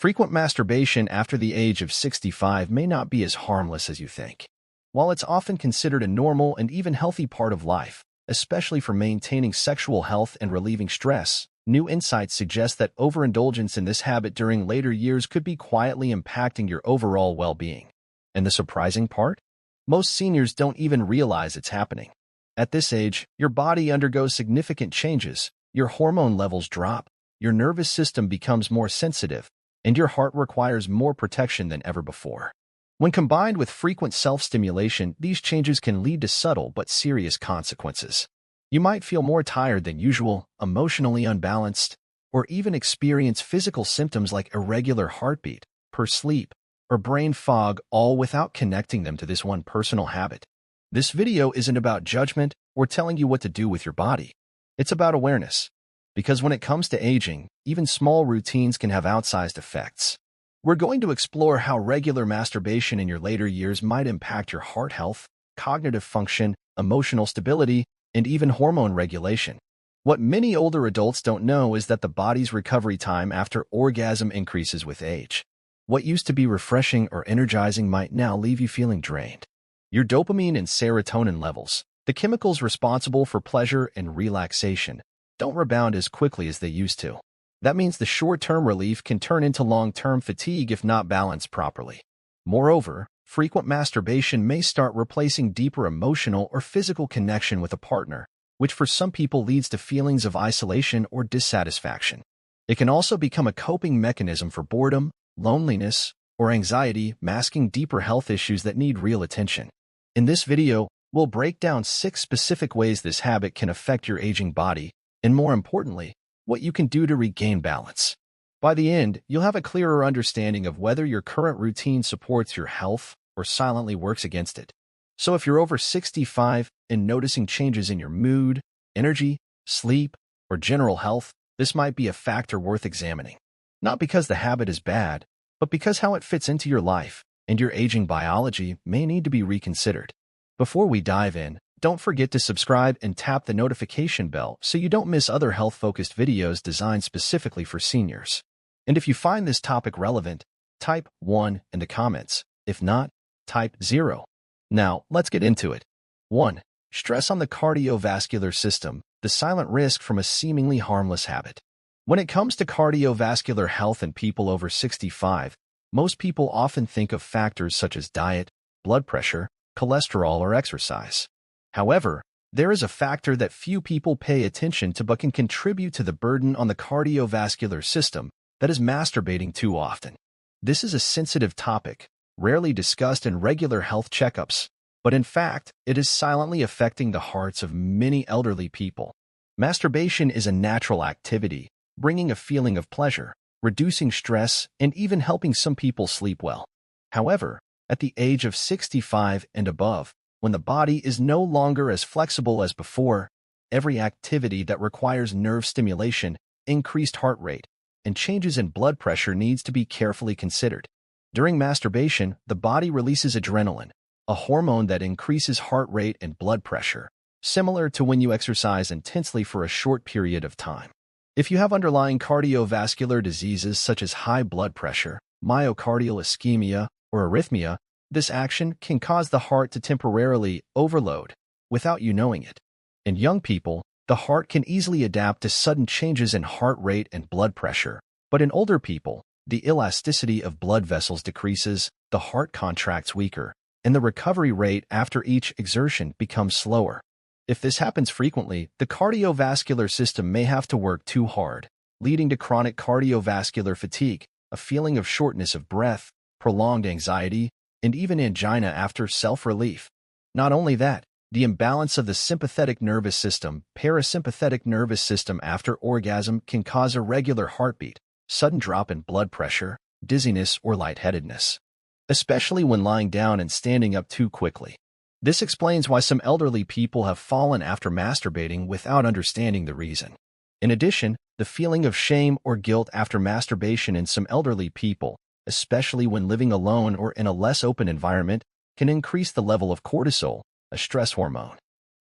Frequent masturbation after the age of 65 may not be as harmless as you think. While it's often considered a normal and even healthy part of life, especially for maintaining sexual health and relieving stress, new insights suggest that overindulgence in this habit during later years could be quietly impacting your overall well-being. And the surprising part? Most seniors don't even realize it's happening. At this age, your body undergoes significant changes, your hormone levels drop, your nervous system becomes more sensitive, and your heart requires more protection than ever before. When combined with frequent self-stimulation, these changes can lead to subtle but serious consequences. You might feel more tired than usual, emotionally unbalanced, or even experience physical symptoms like irregular heartbeat, poor sleep, or brain fog, all without connecting them to this one personal habit. This video isn't about judgment or telling you what to do with your body. It's about awareness. Because when it comes to aging, even small routines can have outsized effects. We're going to explore how regular masturbation in your later years might impact your heart health, cognitive function, emotional stability, and even hormone regulation. What many older adults don't know is that the body's recovery time after orgasm increases with age. What used to be refreshing or energizing might now leave you feeling drained. Your dopamine and serotonin levels, the chemicals responsible for pleasure and relaxation, don't rebound as quickly as they used to. That means the short-term relief can turn into long-term fatigue if not balanced properly. Moreover, frequent masturbation may start replacing deeper emotional or physical connection with a partner, which for some people leads to feelings of isolation or dissatisfaction. It can also become a coping mechanism for boredom, loneliness, or anxiety, masking deeper health issues that need real attention. In this video, we'll break down 6 specific ways this habit can affect your aging body, and more importantly, what you can do to regain balance. By the end, you'll have a clearer understanding of whether your current routine supports your health or silently works against it. So if you're over 65 and noticing changes in your mood, energy, sleep, or general health, this might be a factor worth examining. Not because the habit is bad, but because how it fits into your life and your aging biology may need to be reconsidered. Before we dive in, don't forget to subscribe and tap the notification bell so you don't miss other health-focused videos designed specifically for seniors. And if you find this topic relevant, type 1 in the comments. If not, type 0. Now, let's get into it. 1. Stress on the cardiovascular system, the silent risk from a seemingly harmless habit. When it comes to cardiovascular health in people over 65, most people often think of factors such as diet, blood pressure, cholesterol, or exercise. However, there is a factor that few people pay attention to but can contribute to the burden on the cardiovascular system, that is masturbating too often. This is a sensitive topic, rarely discussed in regular health checkups, but in fact, it is silently affecting the hearts of many elderly people. Masturbation is a natural activity, bringing a feeling of pleasure, reducing stress, and even helping some people sleep well. However, at the age of 65 and above, when the body is no longer as flexible as before, every activity that requires nerve stimulation, increased heart rate, and changes in blood pressure needs to be carefully considered. During masturbation, the body releases adrenaline, a hormone that increases heart rate and blood pressure, similar to when you exercise intensely for a short period of time. If you have underlying cardiovascular diseases such as high blood pressure, myocardial ischemia, or arrhythmia, this action can cause the heart to temporarily overload without you knowing it. In young people, the heart can easily adapt to sudden changes in heart rate and blood pressure, but in older people, the elasticity of blood vessels decreases, the heart contracts weaker, and the recovery rate after each exertion becomes slower. If this happens frequently, the cardiovascular system may have to work too hard, leading to chronic cardiovascular fatigue, a feeling of shortness of breath, prolonged anxiety, and even angina after self-relief. Not only that, the imbalance of the sympathetic nervous system, parasympathetic nervous system after orgasm can cause irregular heartbeat, sudden drop in blood pressure, dizziness, or lightheadedness, especially when lying down and standing up too quickly. This explains why some elderly people have fallen after masturbating without understanding the reason. In addition, the feeling of shame or guilt after masturbation in some elderly people, especially when living alone or in a less open environment, can increase the level of cortisol, a stress hormone,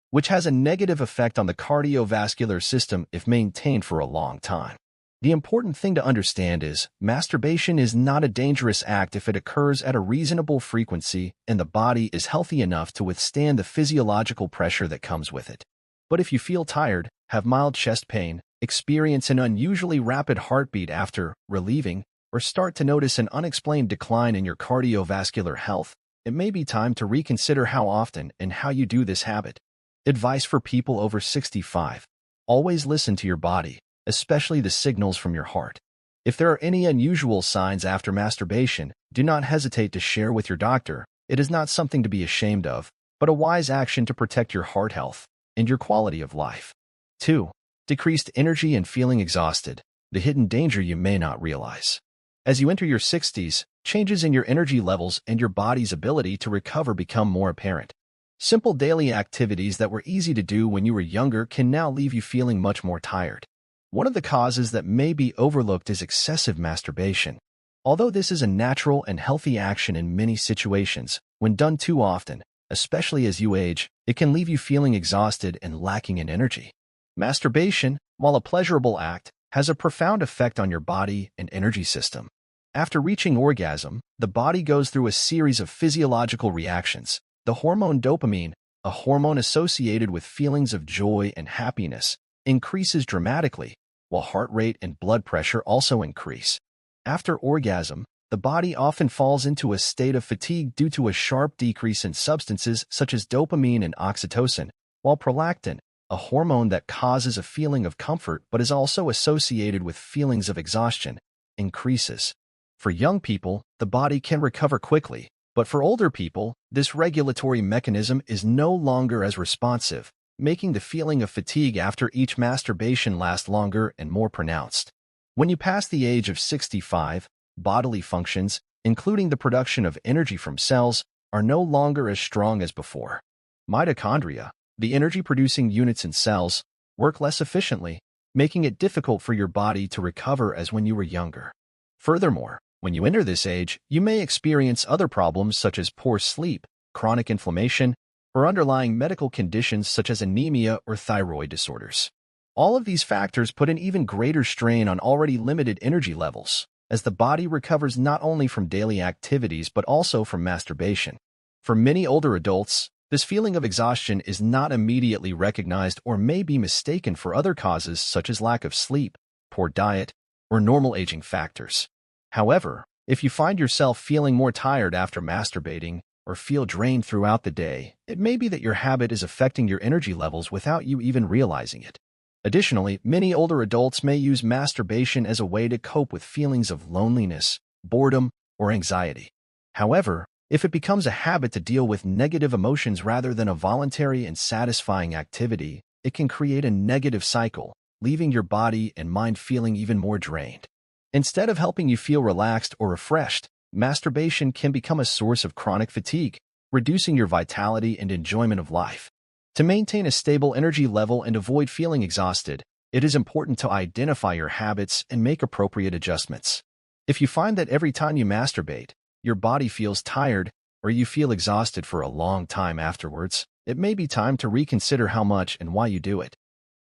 which has a negative effect on the cardiovascular system if maintained for a long time. The important thing to understand is masturbation is not a dangerous act if it occurs at a reasonable frequency and the body is healthy enough to withstand the physiological pressure that comes with it. But if you feel tired, have mild chest pain, experience an unusually rapid heartbeat after relieving, or start to notice an unexplained decline in your cardiovascular health, it may be time to reconsider how often and how you do this habit. Advice for people over 65. Always listen to your body, especially the signals from your heart. If there are any unusual signs after masturbation, do not hesitate to share with your doctor. It is not something to be ashamed of, but a wise action to protect your heart health and your quality of life. 2. Decreased energy and feeling exhausted, the hidden danger you may not realize. As you enter your 60s, changes in your energy levels and your body's ability to recover become more apparent. Simple daily activities that were easy to do when you were younger can now leave you feeling much more tired. One of the causes that may be overlooked is excessive masturbation. Although this is a natural and healthy action in many situations, when done too often, especially as you age, it can leave you feeling exhausted and lacking in energy. Masturbation, while a pleasurable act, has a profound effect on your body and energy system. After reaching orgasm, the body goes through a series of physiological reactions. The hormone dopamine, a hormone associated with feelings of joy and happiness, increases dramatically, while heart rate and blood pressure also increase. After orgasm, the body often falls into a state of fatigue due to a sharp decrease in substances such as dopamine and oxytocin, while prolactin, a hormone that causes a feeling of comfort but is also associated with feelings of exhaustion, increases. For young people, the body can recover quickly, but for older people, this regulatory mechanism is no longer as responsive, making the feeling of fatigue after each masturbation last longer and more pronounced. When you pass the age of 65, bodily functions, including the production of energy from cells, are no longer as strong as before. Mitochondria, the energy-producing units in cells, work less efficiently, making it difficult for your body to recover as when you were younger. Furthermore, when you enter this age, you may experience other problems such as poor sleep, chronic inflammation, or underlying medical conditions such as anemia or thyroid disorders. All of these factors put an even greater strain on already limited energy levels, as the body recovers not only from daily activities but also from masturbation. For many older adults, this feeling of exhaustion is not immediately recognized or may be mistaken for other causes such as lack of sleep, poor diet, or normal aging factors. However, if you find yourself feeling more tired after masturbating or feel drained throughout the day, it may be that your habit is affecting your energy levels without you even realizing it. Additionally, many older adults may use masturbation as a way to cope with feelings of loneliness, boredom, or anxiety. However, if it becomes a habit to deal with negative emotions rather than a voluntary and satisfying activity, it can create a negative cycle, leaving your body and mind feeling even more drained. Instead of helping you feel relaxed or refreshed, masturbation can become a source of chronic fatigue, reducing your vitality and enjoyment of life. To maintain a stable energy level and avoid feeling exhausted, it is important to identify your habits and make appropriate adjustments. If you find that every time you masturbate, your body feels tired or you feel exhausted for a long time afterwards, it may be time to reconsider how much and why you do it.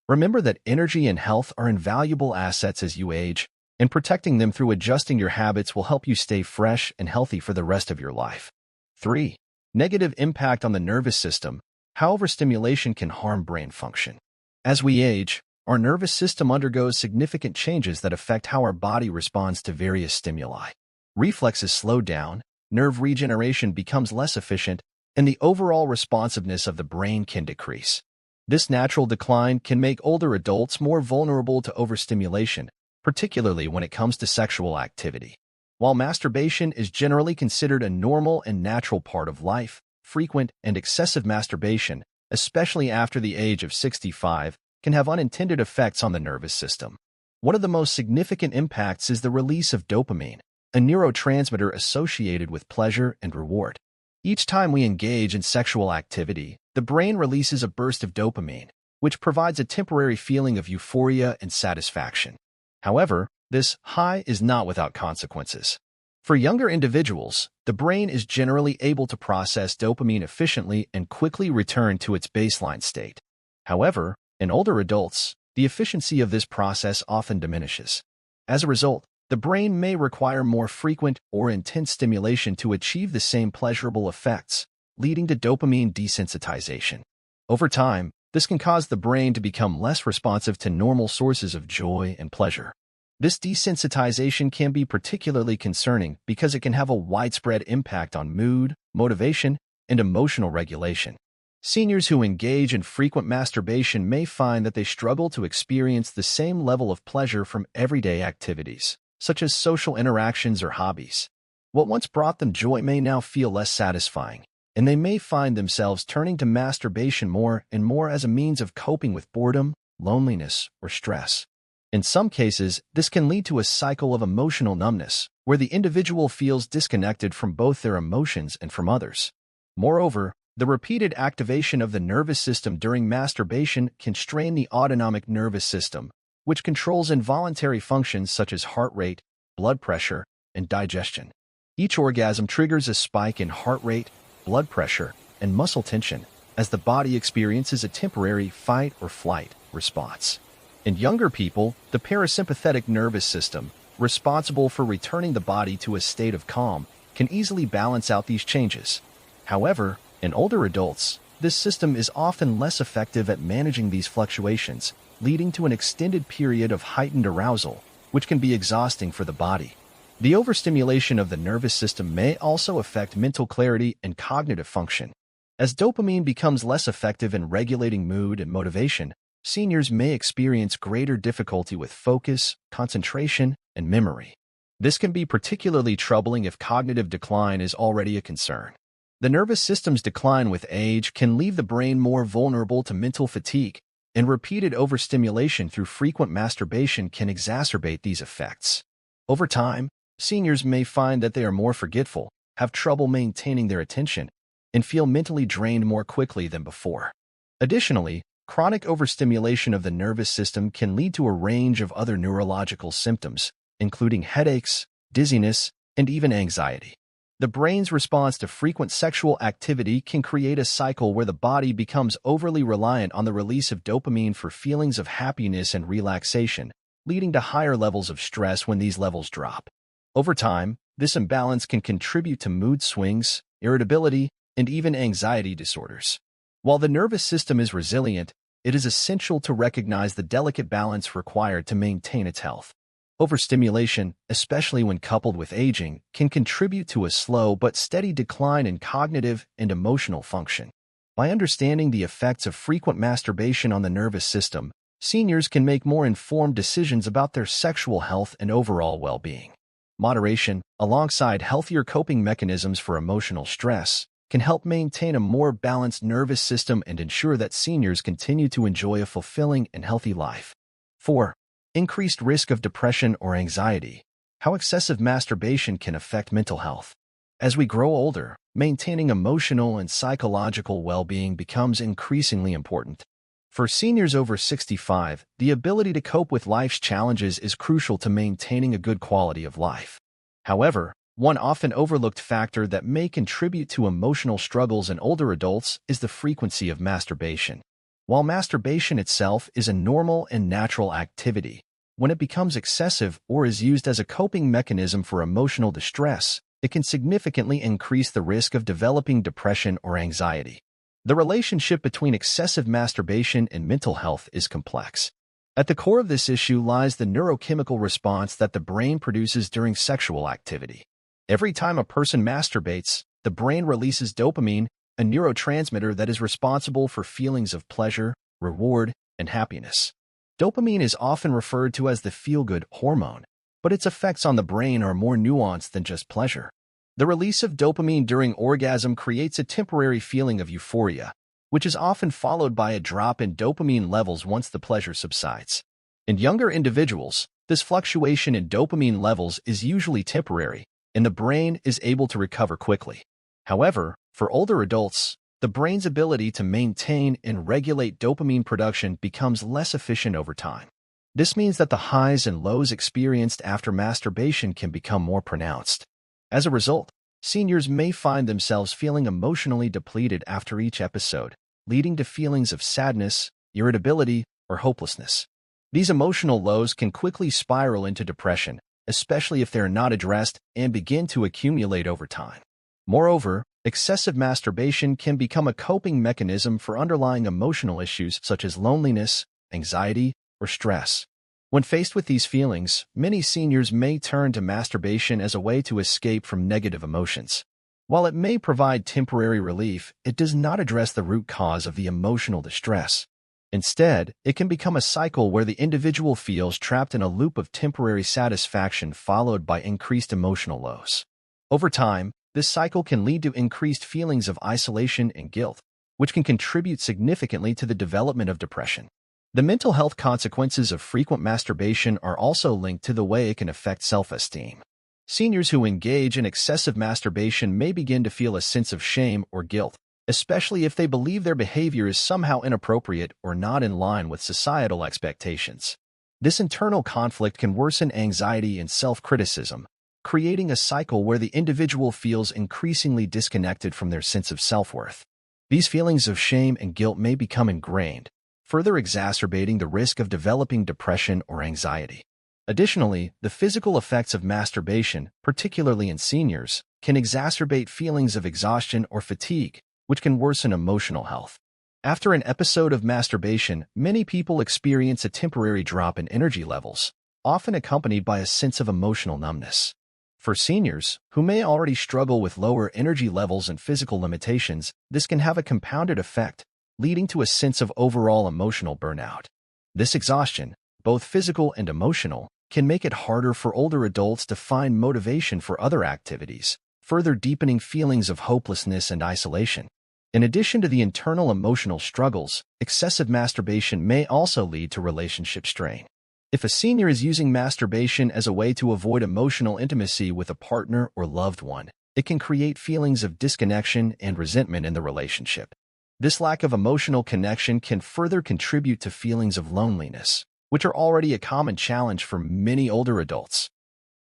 Remember that energy and health are invaluable assets as you age, and protecting them through adjusting your habits will help you stay fresh and healthy for the rest of your life. 3. Negative impact on the nervous system. How overstimulation can harm brain function. As we age, our nervous system undergoes significant changes that affect how our body responds to various stimuli. Reflexes slow down, nerve regeneration becomes less efficient, and the overall responsiveness of the brain can decrease. This natural decline can make older adults more vulnerable to overstimulation, particularly when it comes to sexual activity. While masturbation is generally considered a normal and natural part of life, frequent and excessive masturbation, especially after the age of 65, can have unintended effects on the nervous system. One of the most significant impacts is the release of dopamine, a neurotransmitter associated with pleasure and reward. Each time we engage in sexual activity, the brain releases a burst of dopamine, which provides a temporary feeling of euphoria and satisfaction. However, this high is not without consequences. For younger individuals, the brain is generally able to process dopamine efficiently and quickly return to its baseline state. However, in older adults, the efficiency of this process often diminishes. As a result, the brain may require more frequent or intense stimulation to achieve the same pleasurable effects, leading to dopamine desensitization. Over time, this can cause the brain to become less responsive to normal sources of joy and pleasure. This desensitization can be particularly concerning because it can have a widespread impact on mood, motivation, and emotional regulation. Seniors who engage in frequent masturbation may find that they struggle to experience the same level of pleasure from everyday activities, such as social interactions or hobbies. What once brought them joy may now feel less satisfying, and they may find themselves turning to masturbation more and more as a means of coping with boredom, loneliness, or stress. In some cases, this can lead to a cycle of emotional numbness, where the individual feels disconnected from both their emotions and from others. Moreover, the repeated activation of the nervous system during masturbation can strain the autonomic nervous system, which controls involuntary functions such as heart rate, blood pressure, and digestion. Each orgasm triggers a spike in heart rate, blood pressure, and muscle tension as the body experiences a temporary fight or flight response. In younger people, the parasympathetic nervous system, responsible for returning the body to a state of calm, can easily balance out these changes. However, in older adults, this system is often less effective at managing these fluctuations, leading to an extended period of heightened arousal, which can be exhausting for the body. The overstimulation of the nervous system may also affect mental clarity and cognitive function. As dopamine becomes less effective in regulating mood and motivation, seniors may experience greater difficulty with focus, concentration, and memory. This can be particularly troubling if cognitive decline is already a concern. The nervous system's decline with age can leave the brain more vulnerable to mental fatigue, and repeated overstimulation through frequent masturbation can exacerbate these effects. Over time, seniors may find that they are more forgetful, have trouble maintaining their attention, and feel mentally drained more quickly than before. Additionally, chronic overstimulation of the nervous system can lead to a range of other neurological symptoms, including headaches, dizziness, and even anxiety. The brain's response to frequent sexual activity can create a cycle where the body becomes overly reliant on the release of dopamine for feelings of happiness and relaxation, leading to higher levels of stress when these levels drop. Over time, this imbalance can contribute to mood swings, irritability, and even anxiety disorders. While the nervous system is resilient, it is essential to recognize the delicate balance required to maintain its health. Overstimulation, especially when coupled with aging, can contribute to a slow but steady decline in cognitive and emotional function. By understanding the effects of frequent masturbation on the nervous system, seniors can make more informed decisions about their sexual health and overall well-being. Moderation, alongside healthier coping mechanisms for emotional stress, can help maintain a more balanced nervous system and ensure that seniors continue to enjoy a fulfilling and healthy life. 4. Increased risk of depression or anxiety. How excessive masturbation can affect mental health. As we grow older, maintaining emotional and psychological well-being becomes increasingly important. For seniors over 65, the ability to cope with life's challenges is crucial to maintaining a good quality of life. However, one often overlooked factor that may contribute to emotional struggles in older adults is the frequency of masturbation. While masturbation itself is a normal and natural activity, when it becomes excessive or is used as a coping mechanism for emotional distress, it can significantly increase the risk of developing depression or anxiety. The relationship between excessive masturbation and mental health is complex. At the core of this issue lies the neurochemical response that the brain produces during sexual activity. Every time a person masturbates, the brain releases dopamine, a neurotransmitter that is responsible for feelings of pleasure, reward, and happiness. Dopamine is often referred to as the feel-good hormone, but its effects on the brain are more nuanced than just pleasure. The release of dopamine during orgasm creates a temporary feeling of euphoria, which is often followed by a drop in dopamine levels once the pleasure subsides. In younger individuals, this fluctuation in dopamine levels is usually temporary, and the brain is able to recover quickly. However, for older adults, the brain's ability to maintain and regulate dopamine production becomes less efficient over time. This means that the highs and lows experienced after masturbation can become more pronounced. As a result, seniors may find themselves feeling emotionally depleted after each episode, leading to feelings of sadness, irritability, or hopelessness. These emotional lows can quickly spiral into depression, especially if they are not addressed and begin to accumulate over time. Moreover, excessive masturbation can become a coping mechanism for underlying emotional issues such as loneliness, anxiety, or stress. When faced with these feelings, many seniors may turn to masturbation as a way to escape from negative emotions. While it may provide temporary relief, it does not address the root cause of the emotional distress. Instead, it can become a cycle where the individual feels trapped in a loop of temporary satisfaction followed by increased emotional lows. Over time, this cycle can lead to increased feelings of isolation and guilt, which can contribute significantly to the development of depression. The mental health consequences of frequent masturbation are also linked to the way it can affect self-esteem. Seniors who engage in excessive masturbation may begin to feel a sense of shame or guilt, especially if they believe their behavior is somehow inappropriate or not in line with societal expectations. This internal conflict can worsen anxiety and self-criticism, creating a cycle where the individual feels increasingly disconnected from their sense of self-worth. These feelings of shame and guilt may become ingrained, further exacerbating the risk of developing depression or anxiety. Additionally, the physical effects of masturbation, particularly in seniors, can exacerbate feelings of exhaustion or fatigue, which can worsen emotional health. After an episode of masturbation, many people experience a temporary drop in energy levels, often accompanied by a sense of emotional numbness. For seniors, who may already struggle with lower energy levels and physical limitations, this can have a compounded effect, leading to a sense of overall emotional burnout. This exhaustion, both physical and emotional, can make it harder for older adults to find motivation for other activities, further deepening feelings of hopelessness and isolation. In addition to the internal emotional struggles, excessive masturbation may also lead to relationship strain. If a senior is using masturbation as a way to avoid emotional intimacy with a partner or loved one, it can create feelings of disconnection and resentment in the relationship. This lack of emotional connection can further contribute to feelings of loneliness, which are already a common challenge for many older adults.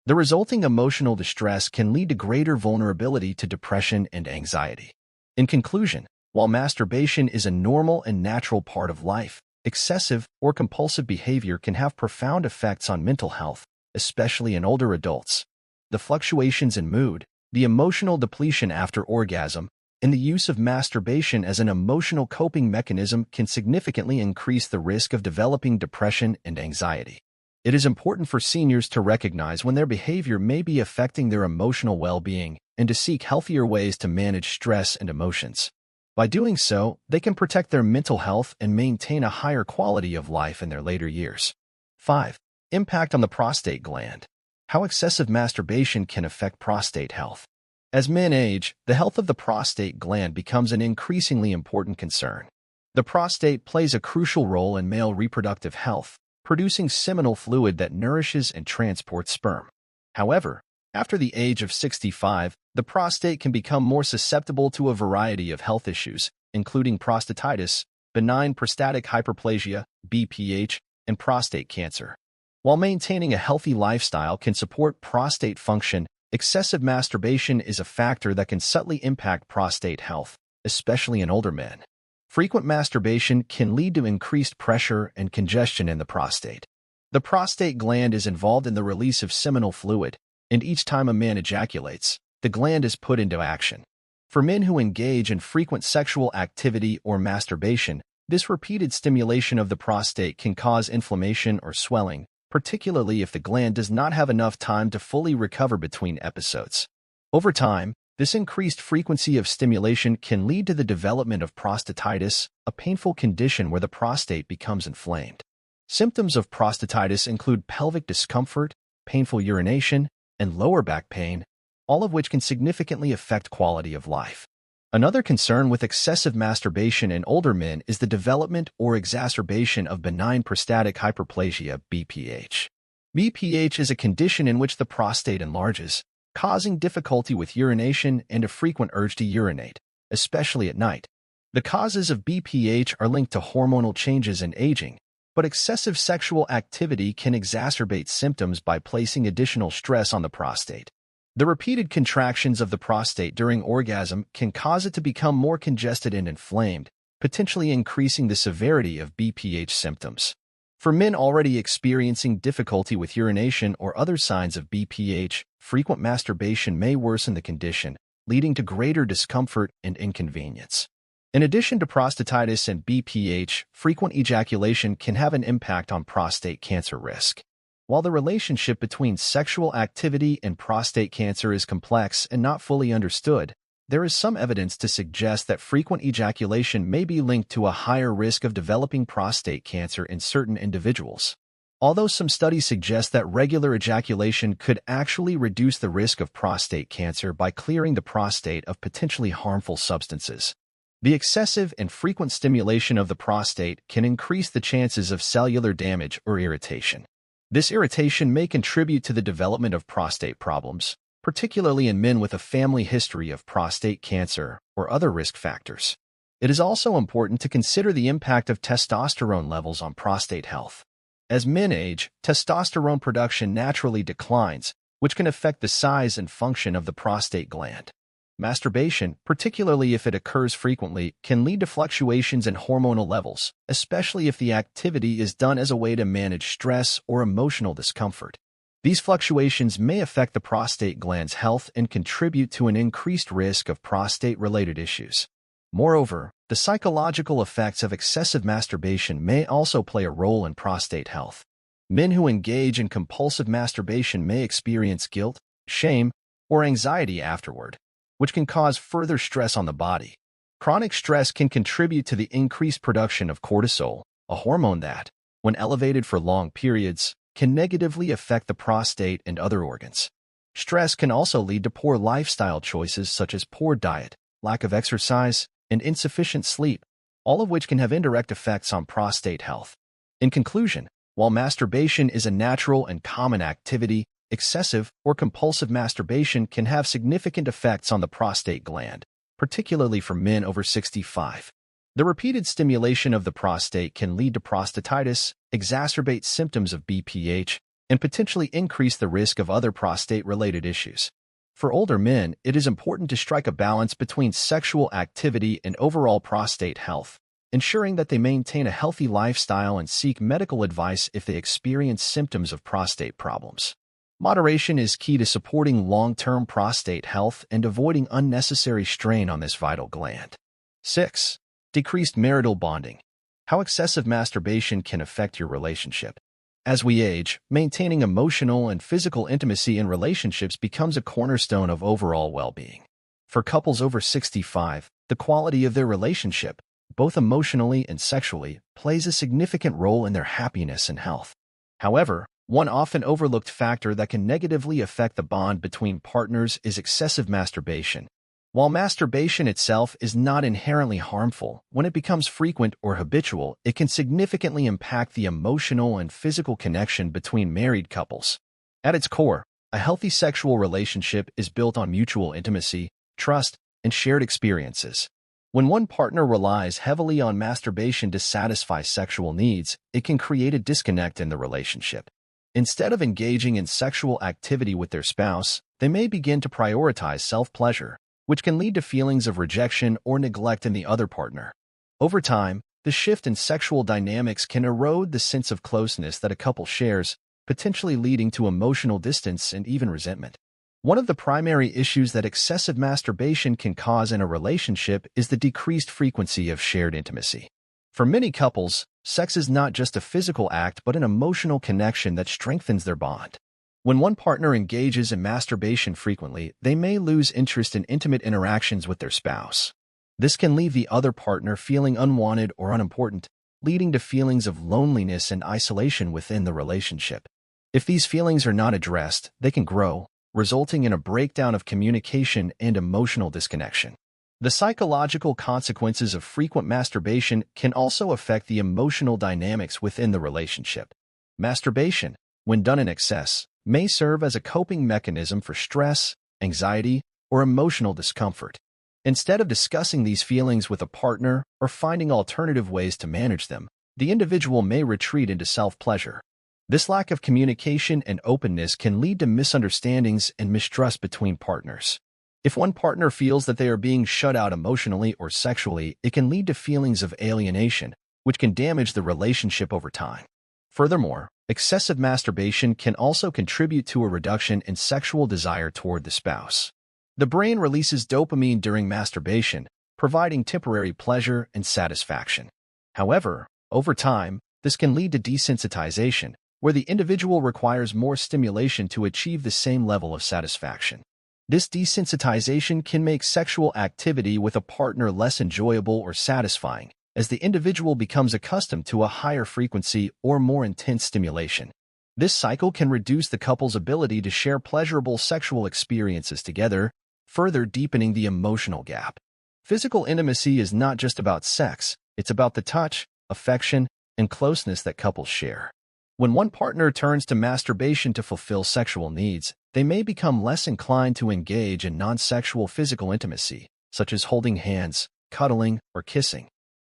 The resulting emotional distress can lead to greater vulnerability to depression and anxiety. In conclusion, while masturbation is a normal and natural part of life, excessive or compulsive behavior can have profound effects on mental health, especially in older adults. The fluctuations in mood, the emotional depletion after orgasm, and the use of masturbation as an emotional coping mechanism can significantly increase the risk of developing depression and anxiety. It is important for seniors to recognize when their behavior may be affecting their emotional well-being and to seek healthier ways to manage stress and emotions. By doing so, they can protect their mental health and maintain a higher quality of life in their later years. 5. Impact on the prostate gland. How excessive masturbation can affect prostate health. As men age, the health of the prostate gland becomes an increasingly important concern. The prostate plays a crucial role in male reproductive health, producing seminal fluid that nourishes and transports sperm. However, after the age of 65, the prostate can become more susceptible to a variety of health issues, including prostatitis, benign prostatic hyperplasia, BPH, and prostate cancer. While maintaining a healthy lifestyle can support prostate function, excessive masturbation is a factor that can subtly impact prostate health, especially in older men. Frequent masturbation can lead to increased pressure and congestion in the prostate. The prostate gland is involved in the release of seminal fluid, and each time a man ejaculates, the gland is put into action. For men who engage in frequent sexual activity or masturbation, this repeated stimulation of the prostate can cause inflammation or swelling, particularly if the gland does not have enough time to fully recover between episodes. Over time, this increased frequency of stimulation can lead to the development of prostatitis, a painful condition where the prostate becomes inflamed. Symptoms of prostatitis include pelvic discomfort, painful urination, and lower back pain, all of which can significantly affect quality of life. Another concern with excessive masturbation in older men is the development or exacerbation of benign prostatic hyperplasia, BPH. BPH is a condition in which the prostate enlarges, causing difficulty with urination and a frequent urge to urinate, especially at night. The causes of BPH are linked to hormonal changes and aging, but excessive sexual activity can exacerbate symptoms by placing additional stress on the prostate. The repeated contractions of the prostate during orgasm can cause it to become more congested and inflamed, potentially increasing the severity of BPH symptoms. For men already experiencing difficulty with urination or other signs of BPH, frequent masturbation may worsen the condition, leading to greater discomfort and inconvenience. In addition to prostatitis and BPH, frequent ejaculation can have an impact on prostate cancer risk. While the relationship between sexual activity and prostate cancer is complex and not fully understood, there is some evidence to suggest that frequent ejaculation may be linked to a higher risk of developing prostate cancer in certain individuals. Although some studies suggest that regular ejaculation could actually reduce the risk of prostate cancer by clearing the prostate of potentially harmful substances, the excessive and frequent stimulation of the prostate can increase the chances of cellular damage or irritation. This irritation may contribute to the development of prostate problems, particularly in men with a family history of prostate cancer or other risk factors. It is also important to consider the impact of testosterone levels on prostate health. As men age, testosterone production naturally declines, which can affect the size and function of the prostate gland. Masturbation, particularly if it occurs frequently, can lead to fluctuations in hormonal levels, especially if the activity is done as a way to manage stress or emotional discomfort. These fluctuations may affect the prostate gland's health and contribute to an increased risk of prostate-related issues. Moreover, the psychological effects of excessive masturbation may also play a role in prostate health. Men who engage in compulsive masturbation may experience guilt, shame, or anxiety afterward, which can cause further stress on the body. Chronic stress can contribute to the increased production of cortisol, a hormone that, when elevated for long periods, can negatively affect the prostate and other organs. Stress can also lead to poor lifestyle choices such as poor diet, lack of exercise, and insufficient sleep, all of which can have indirect effects on prostate health. In conclusion, while masturbation is a natural and common activity, excessive or compulsive masturbation can have significant effects on the prostate gland, particularly for men over 65. The repeated stimulation of the prostate can lead to prostatitis, exacerbate symptoms of BPH, and potentially increase the risk of other prostate-related issues. For older men, it is important to strike a balance between sexual activity and overall prostate health, ensuring that they maintain a healthy lifestyle and seek medical advice if they experience symptoms of prostate problems. Moderation is key to supporting long-term prostate health and avoiding unnecessary strain on this vital gland. 6. Decreased marital bonding. How excessive masturbation can affect your relationship. As we age, maintaining emotional and physical intimacy in relationships becomes a cornerstone of overall well-being. For couples over 65, the quality of their relationship, both emotionally and sexually, plays a significant role in their happiness and health. However, one often overlooked factor that can negatively affect the bond between partners is excessive masturbation. While masturbation itself is not inherently harmful, when it becomes frequent or habitual, it can significantly impact the emotional and physical connection between married couples. At its core, a healthy sexual relationship is built on mutual intimacy, trust, and shared experiences. When one partner relies heavily on masturbation to satisfy sexual needs, it can create a disconnect in the relationship. Instead of engaging in sexual activity with their spouse, they may begin to prioritize self-pleasure, which can lead to feelings of rejection or neglect in the other partner. Over time, the shift in sexual dynamics can erode the sense of closeness that a couple shares, potentially leading to emotional distance and even resentment. One of the primary issues that excessive masturbation can cause in a relationship is the decreased frequency of shared intimacy. For many couples, sex is not just a physical act but an emotional connection that strengthens their bond. When one partner engages in masturbation frequently, they may lose interest in intimate interactions with their spouse. This can leave the other partner feeling unwanted or unimportant, leading to feelings of loneliness and isolation within the relationship. If these feelings are not addressed, they can grow, resulting in a breakdown of communication and emotional disconnection. The psychological consequences of frequent masturbation can also affect the emotional dynamics within the relationship. Masturbation, when done in excess, may serve as a coping mechanism for stress, anxiety, or emotional discomfort. Instead of discussing these feelings with a partner or finding alternative ways to manage them, the individual may retreat into self-pleasure. This lack of communication and openness can lead to misunderstandings and mistrust between partners. If one partner feels that they are being shut out emotionally or sexually, it can lead to feelings of alienation, which can damage the relationship over time. Furthermore, excessive masturbation can also contribute to a reduction in sexual desire toward the spouse. The brain releases dopamine during masturbation, providing temporary pleasure and satisfaction. However, over time, this can lead to desensitization, where the individual requires more stimulation to achieve the same level of satisfaction. This desensitization can make sexual activity with a partner less enjoyable or satisfying, as the individual becomes accustomed to a higher frequency or more intense stimulation. This cycle can reduce the couple's ability to share pleasurable sexual experiences together, further deepening the emotional gap. Physical intimacy is not just about sex, it's about the touch, affection, and closeness that couples share. When one partner turns to masturbation to fulfill sexual needs, they may become less inclined to engage in non-sexual physical intimacy, such as holding hands, cuddling, or kissing.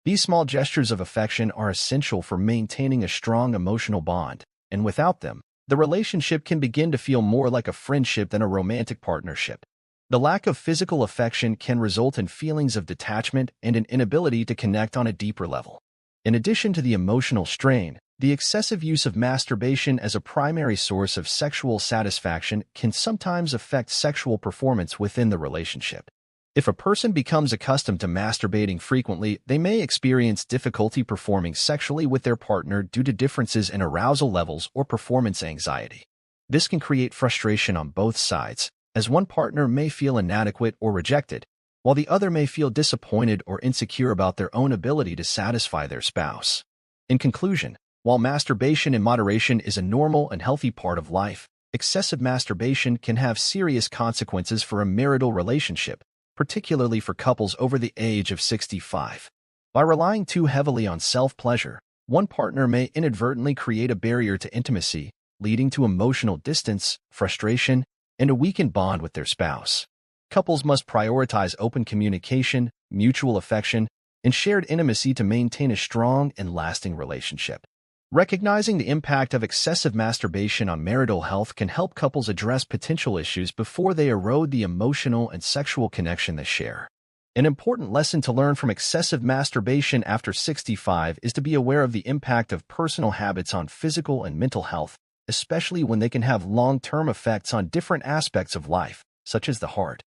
These small gestures of affection are essential for maintaining a strong emotional bond, and without them, the relationship can begin to feel more like a friendship than a romantic partnership. The lack of physical affection can result in feelings of detachment and an inability to connect on a deeper level. In addition to the emotional strain, the excessive use of masturbation as a primary source of sexual satisfaction can sometimes affect sexual performance within the relationship. If a person becomes accustomed to masturbating frequently, they may experience difficulty performing sexually with their partner due to differences in arousal levels or performance anxiety. This can create frustration on both sides, as one partner may feel inadequate or rejected, while the other may feel disappointed or insecure about their own ability to satisfy their spouse. In conclusion, while masturbation in moderation is a normal and healthy part of life, excessive masturbation can have serious consequences for a marital relationship, particularly for couples over the age of 65. By relying too heavily on self-pleasure, one partner may inadvertently create a barrier to intimacy, leading to emotional distance, frustration, and a weakened bond with their spouse. Couples must prioritize open communication, mutual affection, and shared intimacy to maintain a strong and lasting relationship. Recognizing the impact of excessive masturbation on marital health can help couples address potential issues before they erode the emotional and sexual connection they share. An important lesson to learn from excessive masturbation after 65 is to be aware of the impact of personal habits on physical and mental health, especially when they can have long-term effects on different aspects of life, such as the heart,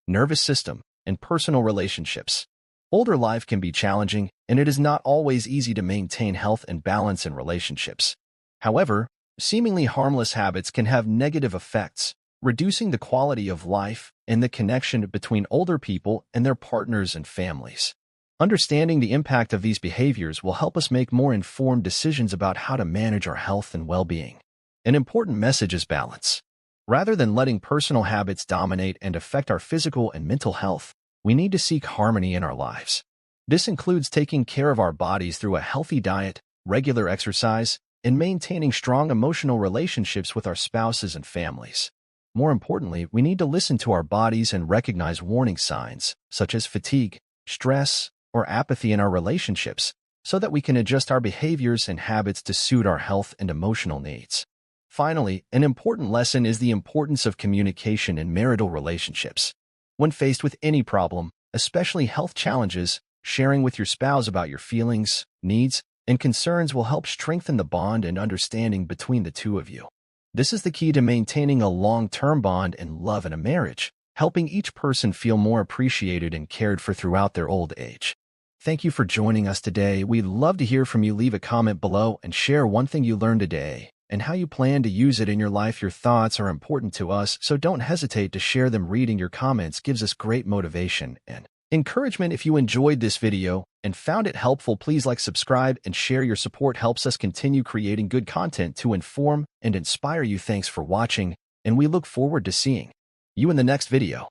nervous system, and personal relationships. Older life can be challenging, and it is not always easy to maintain health and balance in relationships. However, seemingly harmless habits can have negative effects, reducing the quality of life and the connection between older people and their partners and families. Understanding the impact of these behaviors will help us make more informed decisions about how to manage our health and well-being. An important message is balance. Rather than letting personal habits dominate and affect our physical and mental health, we need to seek harmony in our lives. This includes taking care of our bodies through a healthy diet, regular exercise, and maintaining strong emotional relationships with our spouses and families. More importantly, we need to listen to our bodies and recognize warning signs, such as fatigue, stress, or apathy in our relationships, so that we can adjust our behaviors and habits to suit our health and emotional needs. Finally, an important lesson is the importance of communication in marital relationships. When faced with any problem, especially health challenges, sharing with your spouse about your feelings, needs, and concerns will help strengthen the bond and understanding between the two of you. This is the key to maintaining a long-term bond and love in a marriage, helping each person feel more appreciated and cared for throughout their old age. Thank you for joining us today. We'd love to hear from you. Leave a comment below and share one thing you learned today and how you plan to use it in your life. Your thoughts are important to us, so don't hesitate to share them. Reading your comments gives us great motivation and encouragement. If you enjoyed this video and found it helpful, please like, subscribe, and share. Your support helps us continue creating good content to inform and inspire you. Thanks for watching, and we look forward to seeing you in the next video.